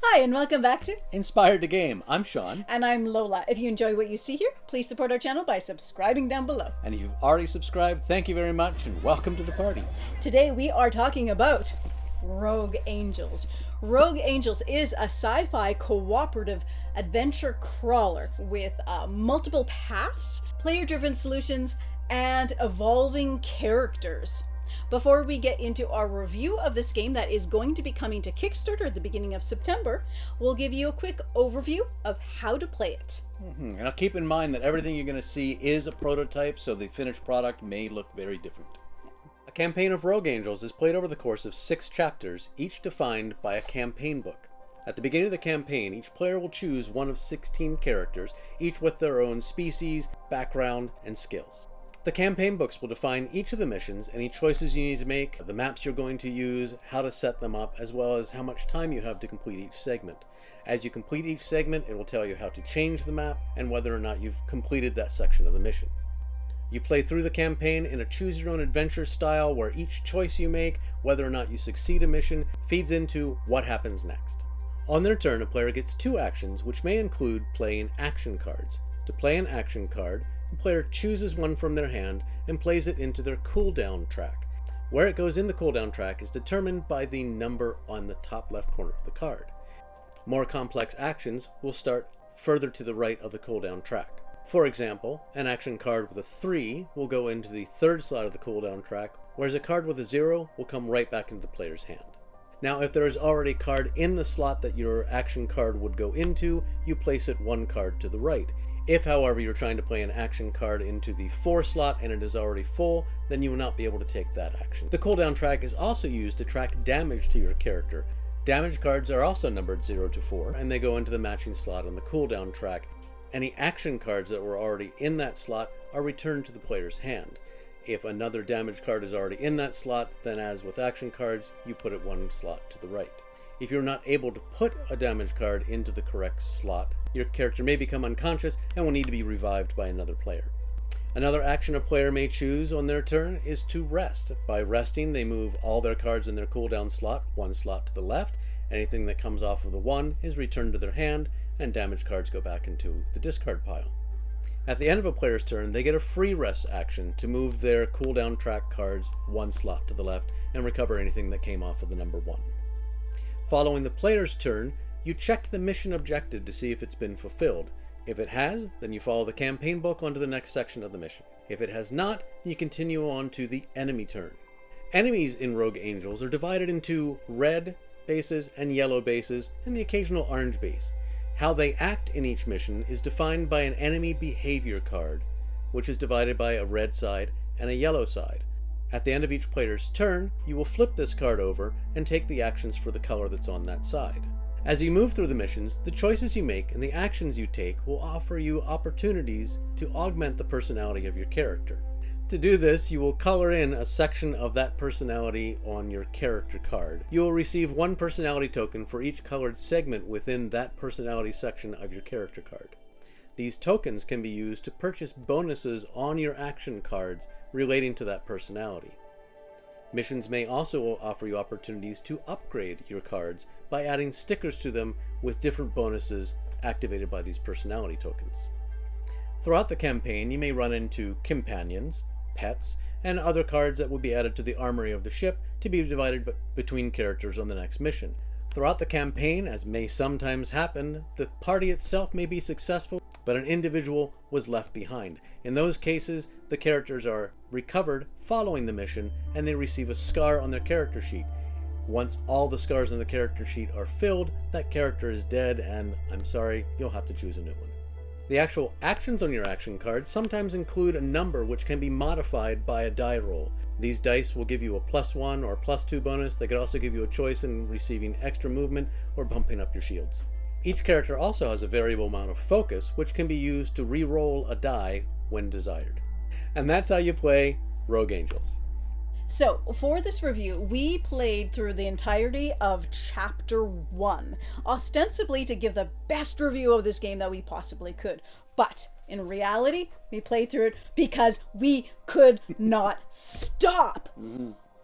Hi, and welcome back to Inspired to Game. I'm Sean. And I'm Lola. If you enjoy what you see here, please support our channel by subscribing down below. And if you've already subscribed, thank you very much and welcome to the party. Today we are talking about Rogue Angels. Rogue Angels is a sci-fi cooperative adventure crawler with multiple paths, player-driven solutions, and evolving characters. Before we get into our review of this game that is going to be coming to Kickstarter at the beginning of September, we'll give you a quick overview of how to play it. And now keep in mind that everything you're going to see is a prototype, so the finished product may look very different. A campaign of Rogue Angels is played over the course of 6 chapters, each defined by a campaign book. At the beginning of the campaign, each player will choose one of 16 characters, each with their own species, background, and skills. The campaign books will define each of the missions, any choices you need to make, the maps you're going to use, how to set them up, as well as how much time you have to complete each segment. As you complete each segment, it will tell you how to change the map and whether or not you've completed that section of the mission. You play through the campaign in a choose-your-own-adventure style where each choice you make, whether or not you succeed a mission, feeds into what happens next. On their turn, a player gets 2 actions, which may include playing action cards. To play an action card, the player chooses one from their hand and plays it into their cooldown track. Where it goes in the cooldown track is determined by the number on the top left corner of the card. More complex actions will start further to the right of the cooldown track. For example, an action card with a 3 will go into the 3rd slot of the cooldown track, whereas a card with a 0 will come right back into the player's hand. Now, if there is already a card in the slot that your action card would go into, you place it 1 card to the right. If, however, you're trying to play an action card into the 4 slot and it is already full, then you will not be able to take that action. The cooldown track is also used to track damage to your character. Damage cards are also numbered 0 to 4, and they go into the matching slot on the cooldown track. Any action cards that were already in that slot are returned to the player's hand. If another damage card is already in that slot, then as with action cards, you put it 1 slot to the right. If you're not able to put a damage card into the correct slot, your character may become unconscious and will need to be revived by another player. Another action a player may choose on their turn is to rest. By resting, they move all their cards in their cooldown slot 1 slot to the left. Anything that comes off of the 1 is returned to their hand, and damage cards go back into the discard pile. At the end of a player's turn, they get a free rest action to move their cooldown track cards 1 slot to the left and recover anything that came off of the number 1. Following the player's turn, you check the mission objective to see if it's been fulfilled. If it has, then you follow the campaign book onto the next section of the mission. If it has not, you continue on to the enemy turn. Enemies in Rogue Angels are divided into red bases and yellow bases and the occasional orange base. How they act in each mission is defined by an enemy behavior card, which is divided by a red side and a yellow side. At the end of each player's turn, you will flip this card over and take the actions for the color that's on that side. As you move through the missions, the choices you make and the actions you take will offer you opportunities to augment the personality of your character. To do this, you will color in a section of that personality on your character card. You will receive 1 personality token for each colored segment within that personality section of your character card. These tokens can be used to purchase bonuses on your action cards relating to that personality. Missions may also offer you opportunities to upgrade your cards by adding stickers to them with different bonuses activated by these personality tokens. Throughout the campaign, you may run into companions, pets, and other cards that will be added to the armory of the ship to be divided between characters on the next mission. Throughout the campaign, as may sometimes happen, the party itself may be successful, but an individual was left behind. In those cases, the characters are recovered following the mission, and they receive a scar on their character sheet. Once all the scars on the character sheet are filled, that character is dead, and I'm sorry, you'll have to choose a new one. The actual actions on your action card sometimes include a number which can be modified by a die roll. These dice will give you a +1 or +2 bonus. They could also give you a choice in receiving extra movement or bumping up your shields. Each character also has a variable amount of focus, which can be used to re-roll a die when desired. And that's how you play Rogue Angels. So, for this review, we played through the entirety of Chapter 1, ostensibly to give the best review of this game that we possibly could. But, in reality, we played through it because we could not stop!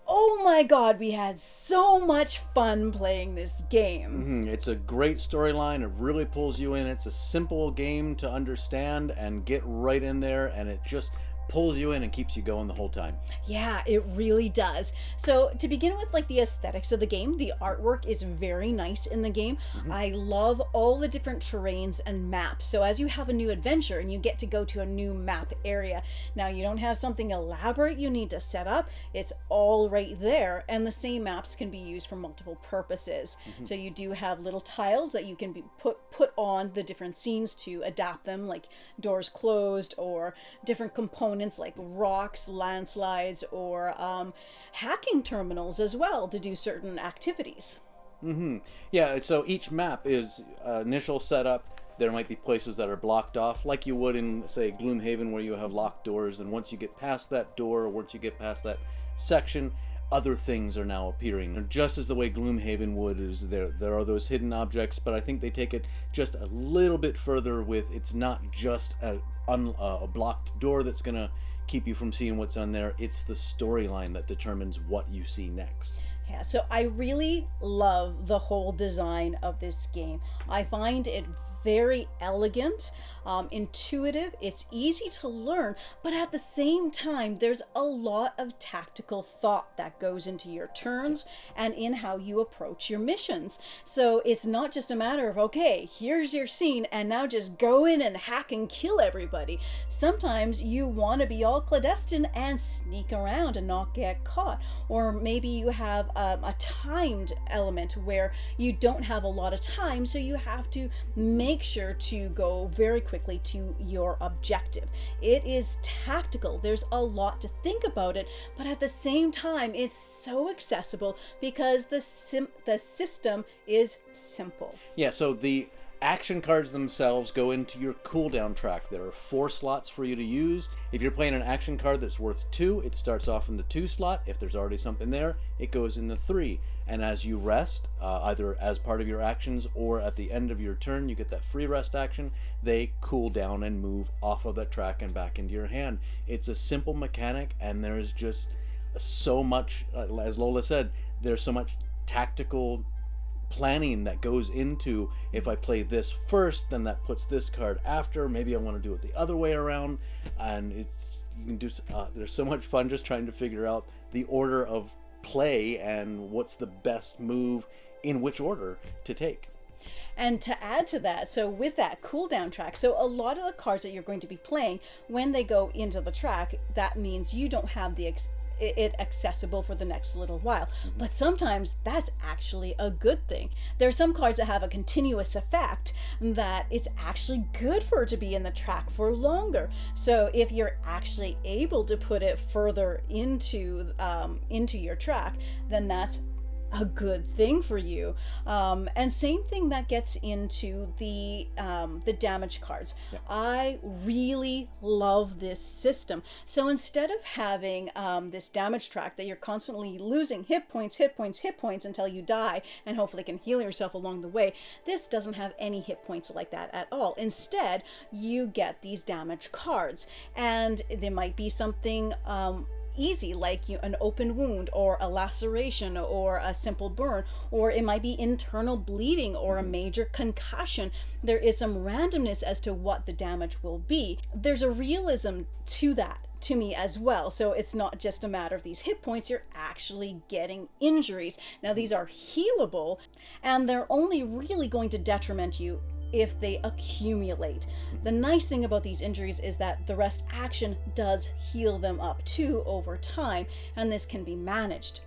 oh my god, we had so much fun playing this game. It's a great storyline. It really pulls you in. It's a simple game to understand and get right in there, and it just pulls you in and keeps you going the whole time. Yeah, it really does. So to begin with, like the aesthetics of the game, the artwork is very nice in the game. I love all the different terrains and maps. So as you have a new adventure and you get to go to a new map area, now you don't have something elaborate you need to set up. It's all right there, and the same maps can be used for multiple purposes. So you do have little tiles that you can be put on the different scenes to adapt them, like doors closed or different components like rocks, landslides, or hacking terminals as well to do certain activities. Yeah, so each map is initial setup. There might be places that are blocked off, like you would in, say, Gloomhaven, where you have locked doors, and once you get past that door, or once you get past that section, other things are now appearing. Just as the way Gloomhaven would, is there are those hidden objects, but I think they take it just a little bit further with, it's not just a blocked door that's going to keep you from seeing what's on there. It's the storyline that determines what you see next. Yeah, so I really love the whole design of this game. I find it very elegant, intuitive, it's easy to learn, but at the same time, there's a lot of tactical thought that goes into your turns and in how you approach your missions. So it's not just a matter of, okay, here's your scene, and now just go in and hack and kill everybody. Sometimes you want to be all clandestine and sneak around and not get caught. Or maybe you have a timed element where you don't have a lot of time, so you have to make sure to go very quickly to your objective. It is tactical. There's a lot to think about it, but at the same time, it's so accessible because the system is simple. Yeah, so the action cards themselves go into your cooldown track. There are 4 slots for you to use. If you're playing an action card that's worth 2, it starts off in the 2 slot. If there's already something there, it goes in the 3. And as you rest, either as part of your actions or at the end of your turn, you get that free rest action. They cool down and move off of that track and back into your hand. It's a simple mechanic, and there's just so much, as Lola said, there's so much tactical planning that goes into, if I play this first, then that puts this card after. Maybe I want to do it the other way around, and you can do. There's so much fun just trying to figure out the order of play and what's the best move in which order to take. And to add to that, so with that cooldown track, so a lot of the cards that you're going to be playing, when they go into the track, that means you don't have it accessible for the next little while. But sometimes that's actually a good thing. There's some cards that have a continuous effect that it's actually good for it to be in the track for longer. So if you're actually able to put it further into your track, then that's a good thing for you. And same thing that gets into the damage cards. Yeah. I really love this system. So instead of having this damage track that you're constantly losing hit points until you die and hopefully can heal yourself along the way, this doesn't have any hit points like that at all. Instead, you get these damage cards, and there might be something easy, like an open wound or a laceration or a simple burn, or it might be internal bleeding or a major concussion. There is some randomness as to what the damage will be. There's a realism to that, to me, as well. So it's not just a matter of these hit points, you're actually getting injuries. Now these are healable, and they're only really going to detriment you if they accumulate. The nice thing about these injuries is that the rest action does heal them up too over time, and this can be managed.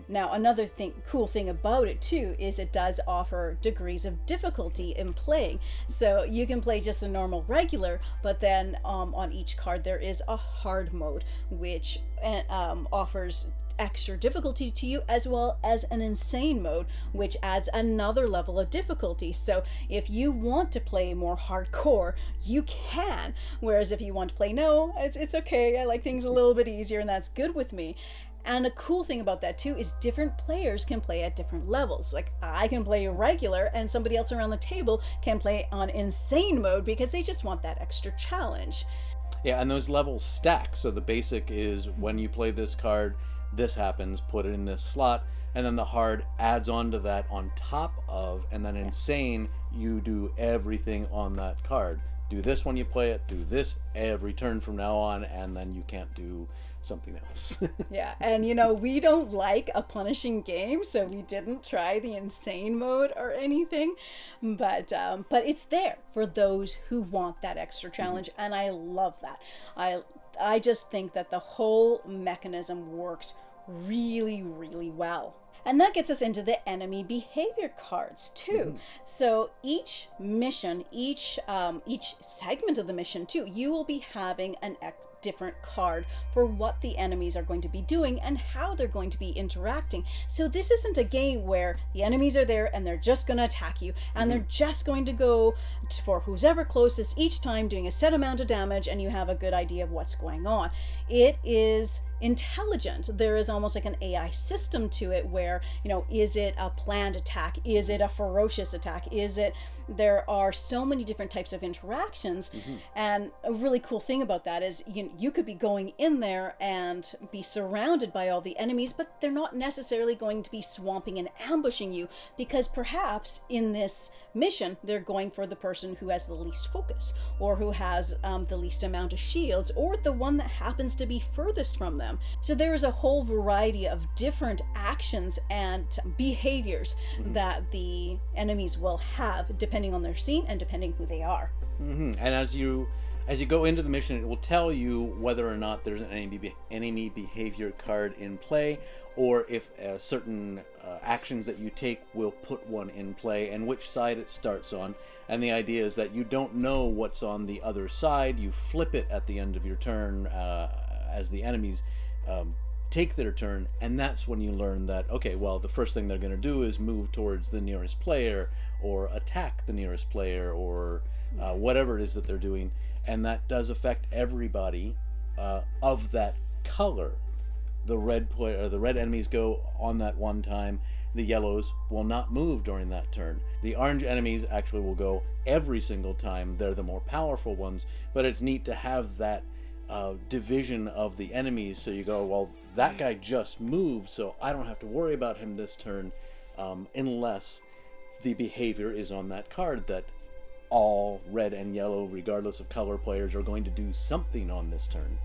Now, another cool thing about it too is it does offer degrees of difficulty in playing. So you can play just a normal regular, but then on each card there is a hard mode, which offers extra difficulty to you, as well as an insane mode, which adds another level of difficulty. So if you want to play more hardcore, you can, whereas if you want to play no, it's okay, I like things a little bit easier, and that's good with me. And a cool thing about that too is different players can play at different levels. Like I can play regular, and somebody else around the table can play on insane mode because they just want that extra challenge. Yeah, and those levels stack. So the basic is when you play this card, this happens, put it in this slot, and then the hard adds on to that on top of, and then insane, you do everything on that card. Do this when you play it, do this every turn from now on, and then you can't do something else. Yeah, and we don't like a punishing game, so we didn't try the insane mode or anything, but it's there for those who want that extra challenge, and I love that. I just think that the whole mechanism works really, really well. And that gets us into the enemy behavior cards too. So each mission, each segment of the mission too, you will be having a different card for what the enemies are going to be doing and how they're going to be interacting. So this isn't a game where the enemies are there and they're just going to attack you and they're just going to go for who's ever closest each time, doing a set amount of damage, and you have a good idea of what's going on. It is intelligent. There is almost like an AI system to it where, is it a planned attack? Is it a ferocious attack? There are so many different types of interactions. And a really cool thing about that is you could be going in there and be surrounded by all the enemies, but they're not necessarily going to be swamping and ambushing you, because perhaps in this mission they're going for the person who has the least focus, or who has the least amount of shields, or the one that happens to be furthest from them. So there is a whole variety of different actions and behaviors that the enemies will have depending on their scene and depending who they are. And as you go into the mission, it will tell you whether or not there's an enemy behavior card in play, or if certain actions that you take will put one in play, and which side it starts on. And the idea is that you don't know what's on the other side. You flip it at the end of your turn as the enemies take their turn, and that's when you learn that, okay, well, the first thing they're going to do is move towards the nearest player, or attack the nearest player, or whatever it is that they're doing. And that does affect everybody of that color. The red enemies go on that one time. The yellows will not move during that turn. The orange enemies actually will go every single time. They're the more powerful ones, but it's neat to have that division of the enemies, so you go, well, that guy just moved, so I don't have to worry about him this turn, unless the behavior is on that card that all red and yellow, regardless of color, players are going to do something on this turn.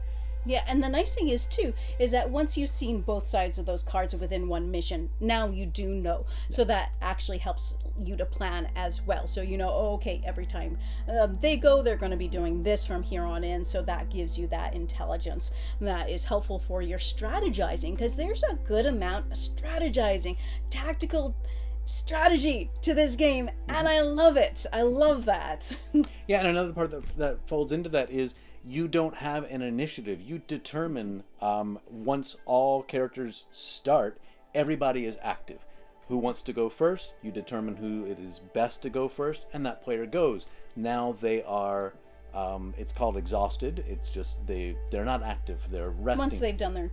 Yeah, and the nice thing is too, is that once you've seen both sides of those cards within one mission, now you do know. So that actually helps you to plan as well. So okay, every time they go, they're going to be doing this from here on in. So that gives you that intelligence that is helpful for your strategizing, because there's a good amount of strategizing, tactical strategy to this game, and I love it. I love that. Yeah, and another part that folds into that is you don't have an initiative. You determine, once all characters start, everybody is active. Who wants to go first? You determine who it is best to go first, and that player goes. Now they are, it's called exhausted. It's just they're not active. They're resting. Once they've done their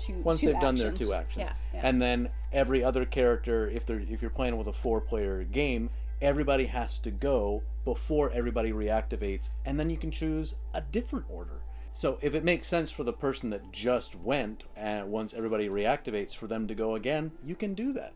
two actions. Yeah. And then every other character, if you're playing with a 4-player game, everybody has to go before everybody reactivates, and then you can choose a different order. So if it makes sense for the person that just went, and once everybody reactivates, for them to go again, you can do that.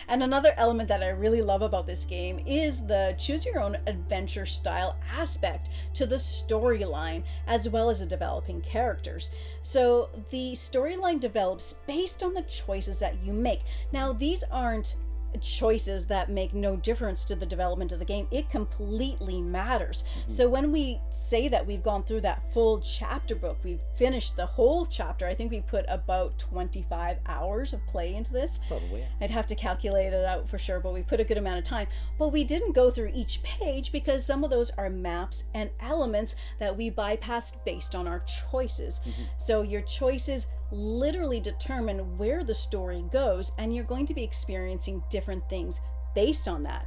And another element that I really love about this game is the choose your own adventure style aspect to the storyline, as well as the developing characters. So the storyline develops based on the choices that you make. Now, these aren't choices that make no difference to the development of the game. It completely matters. So when we say that we've gone through that full chapter book, we've finished the whole chapter, I think we put about 25 hours of play into this. Probably. I'd have to calculate it out for sure, but we put a good amount of time. But we didn't go through each page because some of those are maps and elements that we bypassed based on our choices. So your choices literally determine where the story goes, and you're going to be experiencing different things based on that.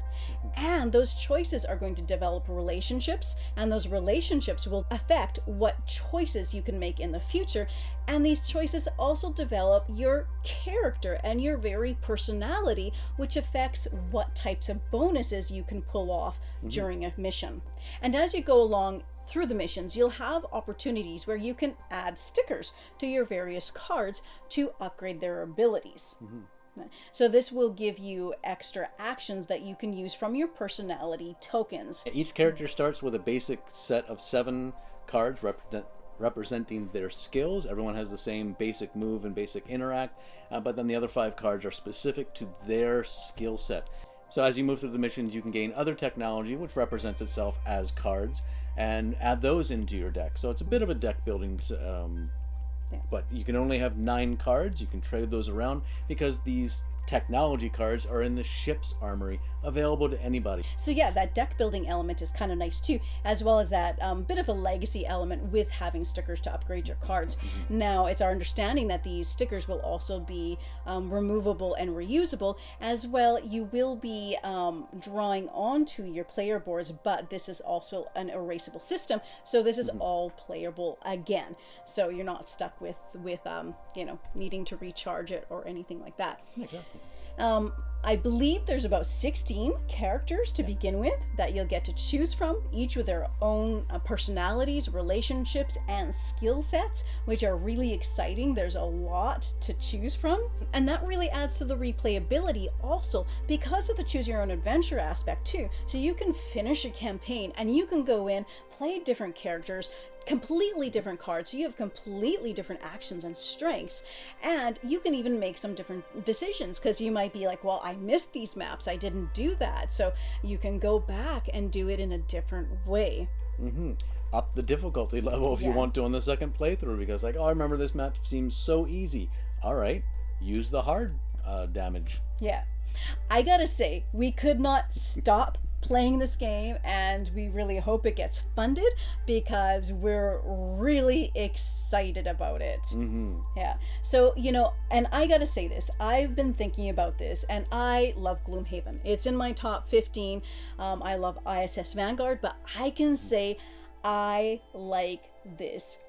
And those choices are going to develop relationships, and those relationships will affect what choices you can make in the future. And these choices also develop your character and your very personality, which affects what types of bonuses you can pull off during a mission. And as you go along through the missions, you'll have opportunities where you can add stickers to your various cards to upgrade their abilities. So this will give you extra actions that you can use from your personality tokens. Each character starts with a basic set of 7 cards representing their skills. Everyone has the same basic move and basic interact, but then the other 5 cards are specific to their skill set. So as you move through the missions, you can gain other technology, which represents itself as cards, and add those into your deck. So it's a bit of a deck building, but you can only have 9 cards. You can trade those around because these technology cards are in the ship's armory, available to anybody. So yeah, that deck building element is kind of nice too, as well as that bit of a legacy element with having stickers to upgrade your cards. Now, it's our understanding that these stickers will also be removable and reusable. As well, you will be drawing onto your player boards, but this is also an erasable system, so this is all playable again. So you're not stuck with you know, needing to recharge it or anything like that. Exactly. I believe there's about 16 characters to begin with that you'll get to choose from, each with their own personalities, relationships, and skill sets, which are really exciting. There's a lot to choose from, and that really adds to the replayability also because of the choose your own adventure aspect too. So you can finish a campaign and you can go in, play different characters, completely different cards, so you have completely different actions and strengths, and you can even make some different decisions because you might be like, well, I missed these maps, I didn't do that, so you can go back and do it in a different way. Up the difficulty level if you want to on the second playthrough, because like, oh, I remember this map seems so easy. All right, use the hard damage. Yeah, I gotta say, we could not stop playing this game, and we really hope it gets funded because we're really excited about it. Yeah, so you know, and I gotta say this, I've been thinking about this, and I love Gloomhaven. It's in my top 15. I love ISS Vanguard, but I can say I like this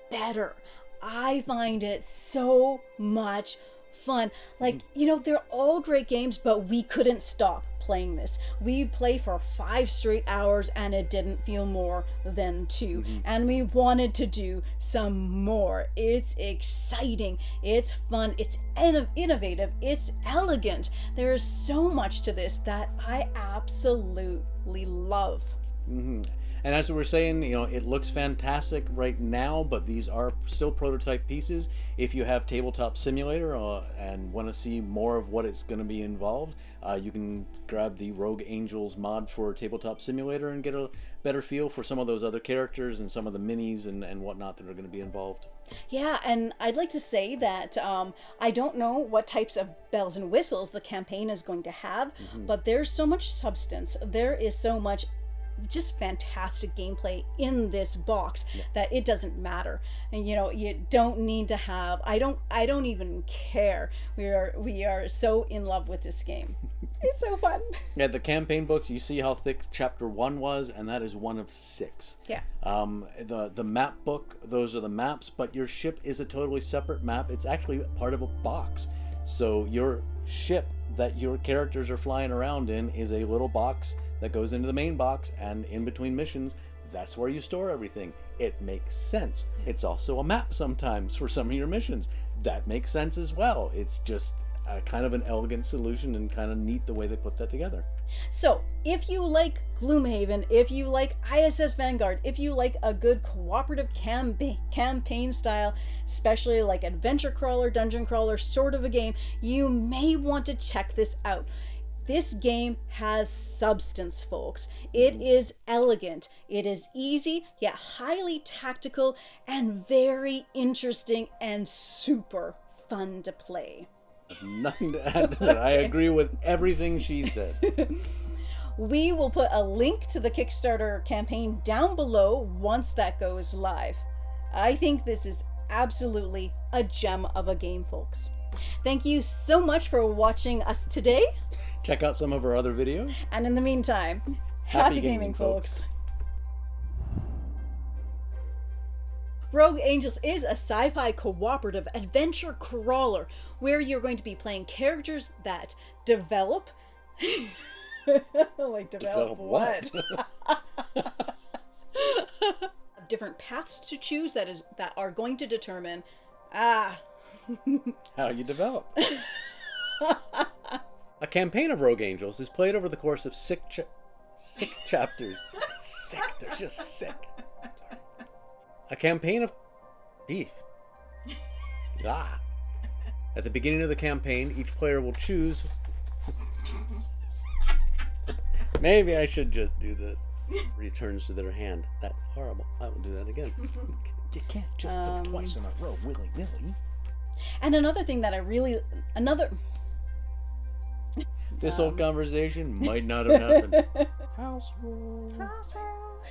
better. I find it so much fun. Like, you know, they're all great games, but we couldn't stop playing this. We play for 5 straight hours and it didn't feel more than 2. And we wanted to do some more. It's exciting, it's fun, it's innovative, it's elegant. There is so much to this that I absolutely love. And as we were saying, you know, it looks fantastic right now, but these are still prototype pieces. If you have Tabletop Simulator and want to see more of what it's going to be involved, you can grab the Rogue Angels mod for Tabletop Simulator and get a better feel for some of those other characters and some of the minis and whatnot that are going to be involved. Yeah, and I'd like to say that I don't know what types of bells and whistles the campaign is going to have, but there's so much substance. There is so much just fantastic gameplay in this box that it doesn't matter. And you know, you don't need to have, I don't even care. We are so in love with this game. It's so fun. Yeah, the campaign books, you see how thick chapter 1 was, and that is one of 6. Yeah. The map book, those are the maps, but your ship is a totally separate map. It's actually part of a box. So your ship that your characters are flying around in is a little box that goes into the main box, and in between missions, that's where you store everything. It makes sense. It's also a map sometimes for some of your missions. That makes sense as well. It's just kind of an elegant solution and kind of neat the way they put that together. So if you like Gloomhaven, if you like ISS Vanguard, if you like a good cooperative campaign style, especially like adventure crawler, dungeon crawler sort of a game, you may want to check this out. This game has substance, folks. It is elegant, it is easy, yet highly tactical, and very interesting and super fun to play. Nothing to add to that. I agree with everything she said. We will put a link to the Kickstarter campaign down below once that goes live. I think this is absolutely a gem of a game, folks. Thank you so much for watching us today. Check out some of our other videos. And in the meantime, happy gaming, folks. Rogue Angels is a sci-fi cooperative adventure crawler where you're going to be playing characters that develop... like, develop what? Different paths to choose that are going to determine how you develop. A campaign of Rogue Angels is played over the course of six chapters. Sick, they're just sick. A campaign of beef. At the beginning of the campaign, each player will choose. Maybe I should just do this. Returns to their hand. That's horrible. I will do that again. You can't just go twice in a row, willy-nilly. And another thing that This whole conversation might not have happened. House rules. House rules.